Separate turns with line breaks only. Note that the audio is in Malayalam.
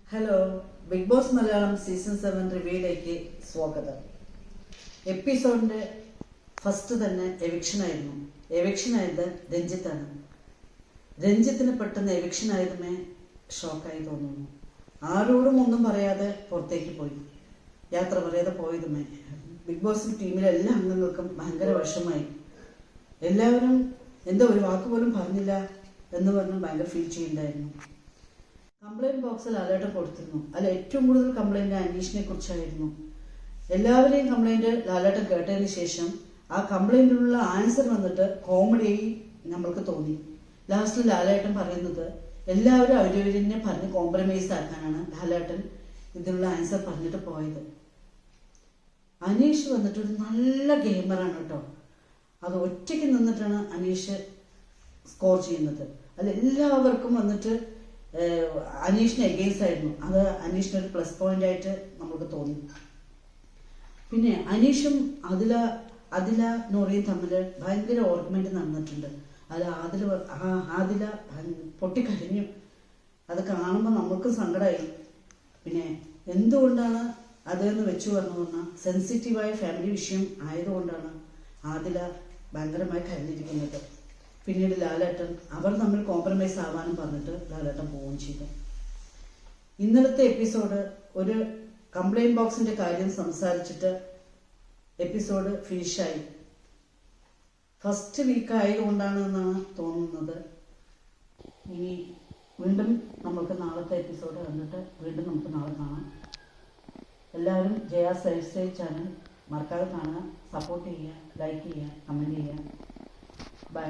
Hello, big boss Malayalam season 7 റിവ്യൂയിലേക്ക് സ്വാഗതം. എപ്പിസോഡിന്റെ ഫസ്റ്റ് തന്നെ എവിക്ഷൻ ആയത് രഞ്ജിത്താണ്. രഞ്ജിത്തിന് പെട്ടെന്ന് എവിക്ഷൻ ആയതുമേ ഷോക്കായി തോന്നുന്നു. ആരോടും ഒന്നും പറയാതെ പുറത്തേക്ക് പോയി, യാത്ര പറയാതെ പോയതുമേ ബിഗ് ബോസ് ടീമിലെ എല്ലാ അംഗങ്ങൾക്കും ഭയങ്കര വിഷമായി. എല്ലാവരും എന്താ ഒരു വാക്ക് പോലും പറഞ്ഞില്ല എന്ന് പറഞ്ഞ് ഭയങ്കര ഫീൽ ചെയ്യുന്നുണ്ടായിരുന്നു. കംപ്ലൈന്റ് ബോക്സിൽ അലേർട്ട് കൊടുത്തിരുന്നു. അതിൽ ഏറ്റവും കൂടുതൽ കംപ്ലൈന്റ് അനീഷിനെ കുറിച്ചായിരുന്നു. എല്ലാവരെയും കംപ്ലൈന്റ് ലാലേട്ടൻ കേട്ടതിന് ശേഷം ആ കംപ്ലൈന്റിനുള്ള ആൻസർ വന്നിട്ട് കോമഡിയായി നമ്മൾക്ക് തോന്നി. ലാസ്റ്റിൽ ലാലേട്ടൻ പറയുന്നത് എല്ലാവരും അവരവരിനെ പറഞ്ഞ് കോംപ്രമൈസ് ആക്കാനാണ് ലാലേട്ടൻ ഇതിനുള്ള ആൻസർ പറഞ്ഞിട്ട് പോയത്. അനീഷ് വന്നിട്ട് ഒരു നല്ല ഗെയിമറാണ് കേട്ടോ. അത് ഒറ്റയ്ക്ക് നിന്നിട്ടാണ് അനീഷ് സ്കോർ ചെയ്യുന്നത്. അത് എല്ലാവർക്കും വന്നിട്ട് അനീഷിന് എഗെയിൻസ്റ്റ് ആയിരുന്നു. അത് അനീഷിനൊരു പ്ലസ് പോയിന്റ് ആയിട്ട് നമുക്ക് തോന്നി. പിന്നെ അനീഷും അതില നോറിയും തമ്മിൽ ഭയങ്കര ഓർഗ്യുമെന്റ് നടന്നിട്ടുണ്ട്. അത് ആദില പൊട്ടിക്കരഞ്ഞു. അത് കാണുമ്പോൾ നമുക്കും സങ്കടമായി. പിന്നെ എന്തുകൊണ്ടാണ് അതെന്ന് വെച്ചു പറഞ്ഞു പറഞ്ഞാൽ സെൻസിറ്റീവായ ഫാമിലി വിഷയം ആയതുകൊണ്ടാണ് ആദില ഭയങ്കരമായി കരഞ്ഞിരിക്കുന്നത്. പിന്നീട് ലാലേട്ടൻ അവർ തമ്മിൽ കോംപ്രമൈസ് ആവാനും പറഞ്ഞിട്ട് ലാലേട്ടൻ പോവുകയും ചെയ്തു. ഇന്നലത്തെ എപ്പിസോഡ് ഒരു കംപ്ലൈന്റ് ബോക്സിന്റെ കാര്യം സംസാരിച്ചിട്ട് എപ്പിസോഡ് ഫിനിഷായി. ഫസ്റ്റ് വീക്ക് ആയതുകൊണ്ടാണ് എന്നാണ് തോന്നുന്നത്. ഇനി വീണ്ടും നമുക്ക് നാളത്തെ എപ്പിസോഡ് കണ്ടിട്ട് വീണ്ടും നമുക്ക് നാളെ കാണാം. എല്ലാവരും ജയാസ് ലൈഫ് സ്റ്റൈൽ ചാനൽ മറക്കാതെ കാണുക, സപ്പോർട്ട് ചെയ്യുക, ലൈക്ക് ചെയ്യുക, കമൻറ്റ് ചെയ്യുക. ബൈ.